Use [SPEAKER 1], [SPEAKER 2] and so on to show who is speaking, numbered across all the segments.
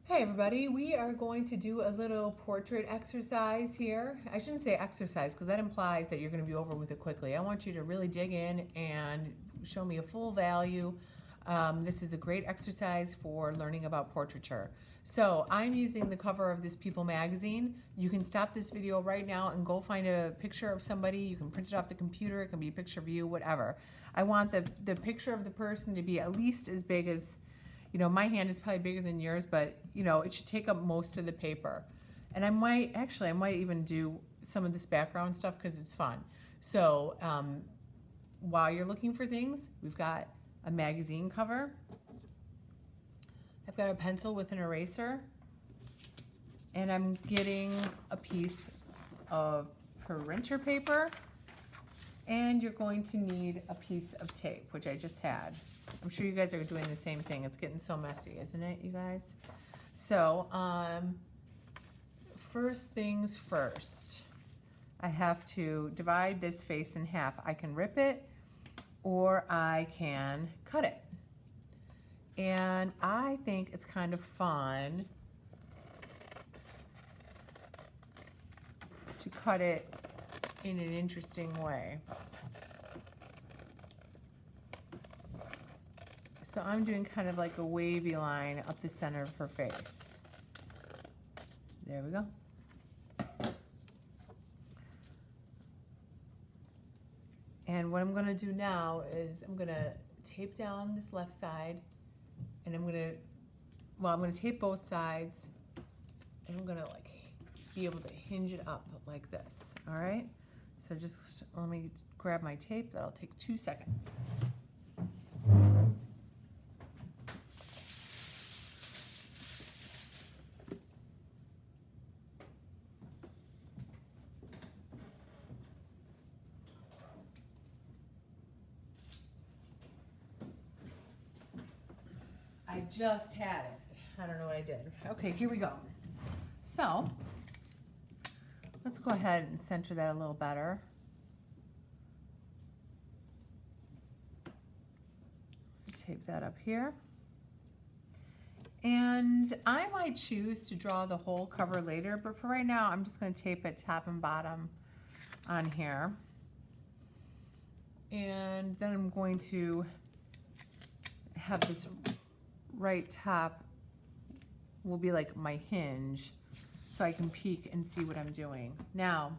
[SPEAKER 1] Hey everybody, we are going to do a little portrait exercise here. I shouldn't say exercise because that implies that you're going to be over with it quickly. I want you to really dig in and show me a full value. This is a great exercise for learning about portraiture. So I'm using the cover of this People magazine. You can stop this video right now and go find a picture of somebody. You can print it off the computer. It can be a picture of you, whatever. I want the picture of the person to be at least as big as, my hand is probably bigger than yours, but it should take up most of the paper. And I might even do some of this background stuff because it's fun. So while you're looking for things, we've got a magazine cover. I've got a pencil with an eraser, and I'm getting a piece of printer paper, and you're going to need a piece of tape, which I just had. I'm sure you guys are doing the same thing. It's getting so messy, isn't it, you guys? So, first things first, I have to divide this face in half. I can rip it or I can cut it. And I think it's kind of fun to cut it in an interesting way. So I'm doing kind of like a wavy line up the center of her face. There we go. And what I'm gonna do now is I'm gonna tape down this left side, and I'm gonna tape both sides, and I'm gonna be able to hinge it up like this, all right? So just let me grab my tape. That'll take 2 seconds. I just had it. I don't know what I did. Okay, here we go. So let's go ahead and center that a little better. Tape that up here. And I might choose to draw the whole cover later, but for right now, I'm just going to tape it top and bottom on here. And then I'm going to have this right top will be like my hinge, so I can peek and see what I'm doing. Now,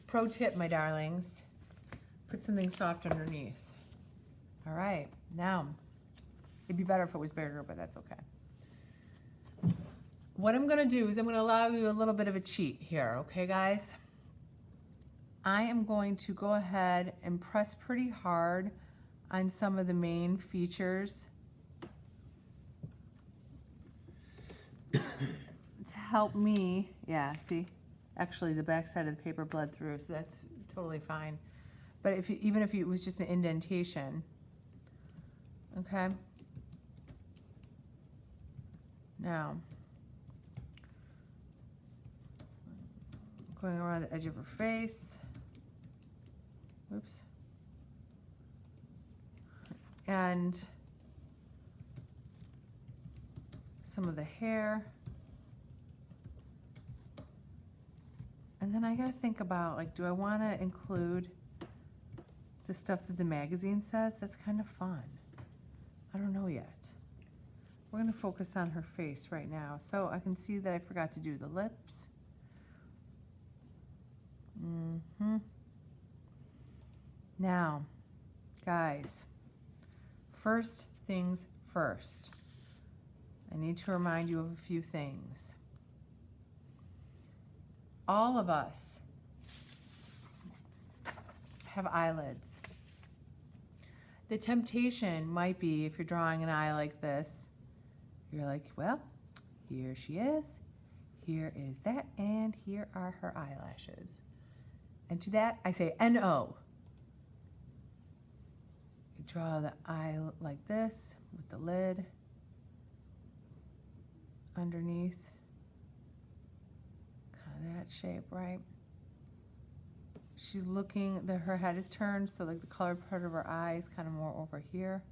[SPEAKER 1] pro tip, my darlings, put something soft underneath. All right, now, it'd be better if it was bigger, but that's okay. What I'm gonna do is I'm gonna allow you a little bit of a cheat here, okay guys? I am going to go ahead and press pretty hard on some of the main features to help me. Yeah, see, actually the back side of the paper bled through, so that's totally fine. But even if it was just an indentation, okay? Now, going around the edge of her face. Oops. And some of the hair. And then I gotta think about, do I wanna include the stuff that the magazine says? That's kind of fun. I don't know yet. We're gonna focus on her face right now. So I can see that I forgot to do the lips. Now, guys, first things first. I need to remind you of a few things. All of us have eyelids. The temptation might be, if you're drawing an eye like this, you're like, well, here she is, here is that, and here are her eyelashes. And to that, I say N-O. You draw the eye like this with the lid underneath. Kind of that shape, right? She's looking, her head is turned, so the colored part of her eye is kind of more over here.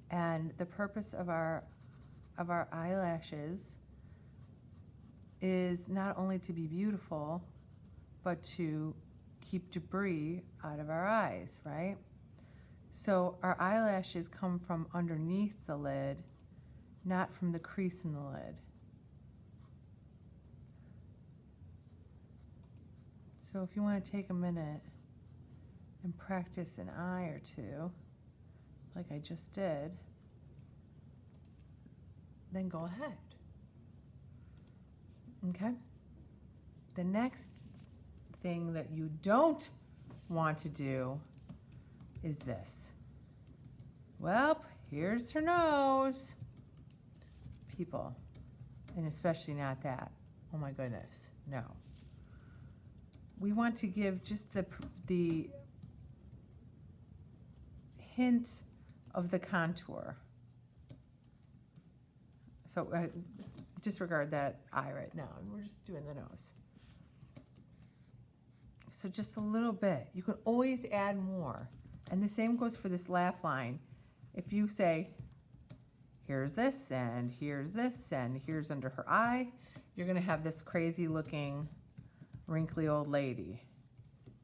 [SPEAKER 1] And the purpose of our of our eyelashes is not only to be beautiful, but to keep debris out of our eyes, right? So our eyelashes come from underneath the lid, not from the crease in the lid. So if you want to take a minute and practice an eye or two, like I just did, then go ahead. Okay? The next thing that you don't want to do is this. Well, here's her nose. People, and especially not that. Oh my goodness, no. We want to give just the hint of the contour. So disregard that eye right now, and we're just doing the nose. So just a little bit. You can always add more. And the same goes for this laugh line. If you say, here's this, and here's this, and here's under her eye, you're gonna have this crazy looking, wrinkly old lady.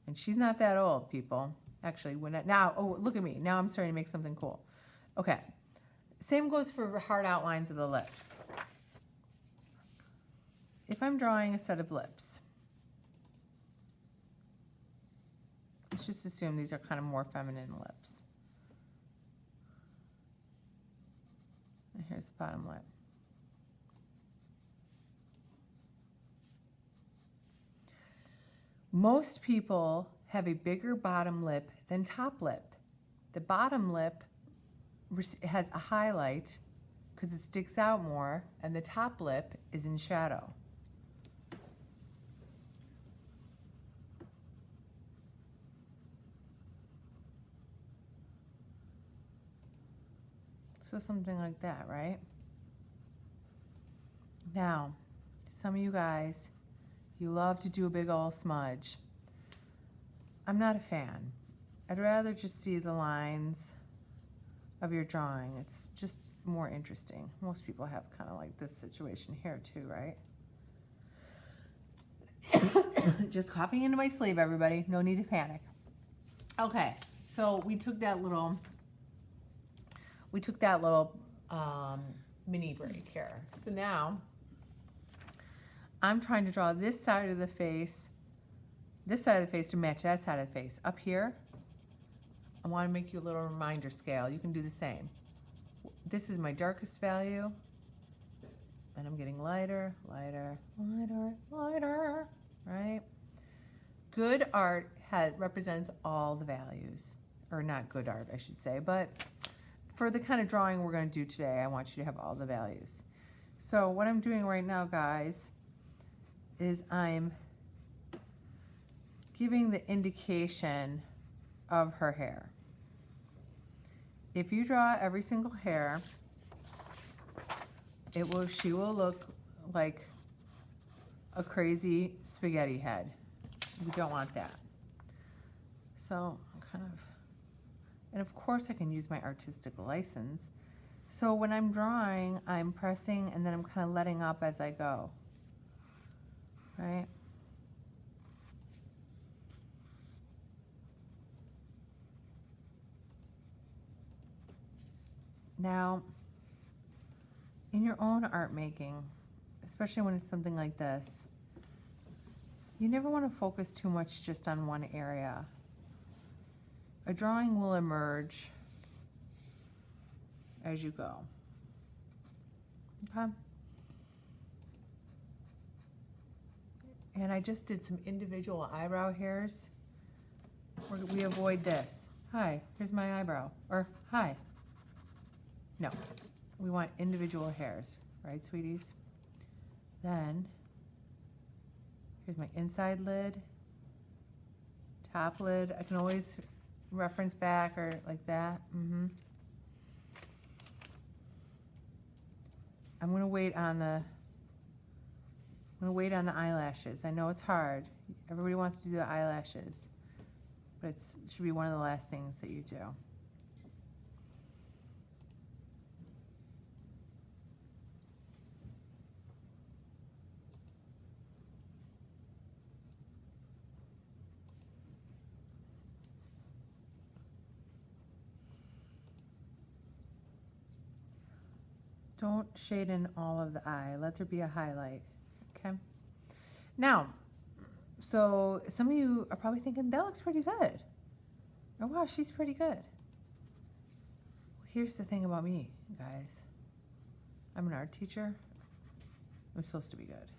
[SPEAKER 1] And she's not that old, people. Actually, now, oh, look at me. Now I'm starting to make something cool. Okay. Same goes for hard outlines of the lips. If I'm drawing a set of lips, let's just assume these are kind of more feminine lips. And here's the bottom lip. Most people have a bigger bottom lip than top lip. The bottom lip has a highlight because it sticks out more, and the top lip is in shadow. So something like that, right? Now, some of you guys, you love to do a big old smudge. I'm not a fan. I'd rather just see the lines of your drawing. It's just more interesting. Most people have kind of like this situation here too, right? Just coughing into my sleeve, everybody. No need to panic. Okay, so we took that little mini break here. So now I'm trying to draw this side of the face to match that side of the face. Up here, I want to make you a little reminder scale. You can do the same. This is my darkest value, and I'm getting lighter, lighter, lighter, lighter, right? Good art represents all the values, or not good art, I should say, but for the kind of drawing we're going to do today, I want you to have all the values. So what I'm doing right now, guys, is I'm giving the indication of her hair. If you draw every single hair, she will look like a crazy spaghetti head. We don't want that. So and of course I can use my artistic license. So when I'm drawing, I'm pressing and then I'm kind of letting up as I go, right? Now, in your own art making, especially when it's something like this, you never want to focus too much just on one area. A drawing will emerge as you go. Okay? And I just did some individual eyebrow hairs. We avoid this. Hi, here's my eyebrow. Or, hi. No, we want individual hairs, right, sweeties? Then, here's my inside lid, top lid. I can always reference back or like that. I'm gonna wait on the eyelashes. I know it's hard. Everybody wants to do the eyelashes, but it should be one of the last things that you do. Don't shade in all of the eye. Let there be a highlight, okay? Now, so some of you are probably thinking, that looks pretty good. Oh, wow, she's pretty good. Here's the thing about me, guys. I'm an art teacher. I'm supposed to be good.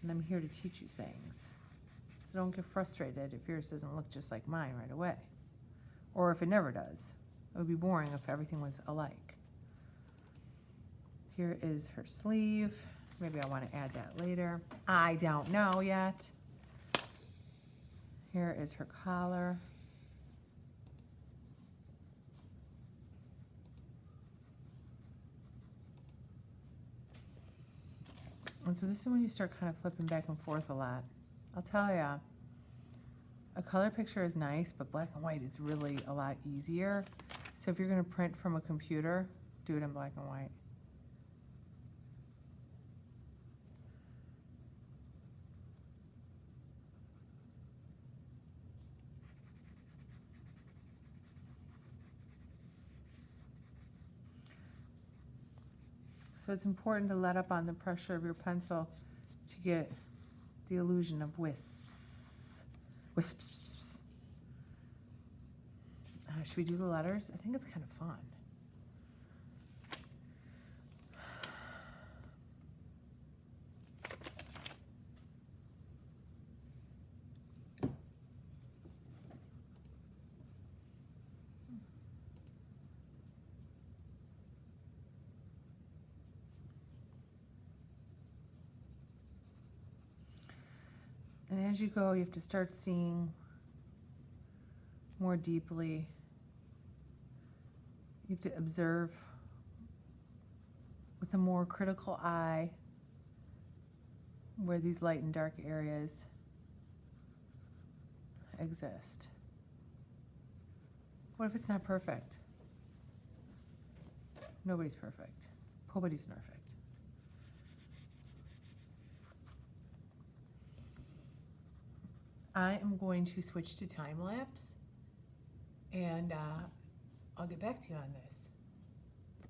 [SPEAKER 1] And I'm here to teach you things. So don't get frustrated if yours doesn't look just like mine right away. Or if it never does. It would be boring if everything was alike. Here is her sleeve. Maybe I want to add that later. I don't know yet. Here is her collar. And so this is when you start kind of flipping back and forth a lot. I'll tell ya, a color picture is nice, but black and white is really a lot easier. So if you're going to print from a computer, do it in black and white. So it's important to let up on the pressure of your pencil to get the illusion of wisps. Wisps. Should we do the letters? I think it's kind of fun. And as you go, you have to start seeing more deeply. You have to observe with a more critical eye where these light and dark areas exist. What if it's not perfect? Nobody's perfect. Nobody's perfect. I am going to switch to time lapse, and I'll get back to you on this.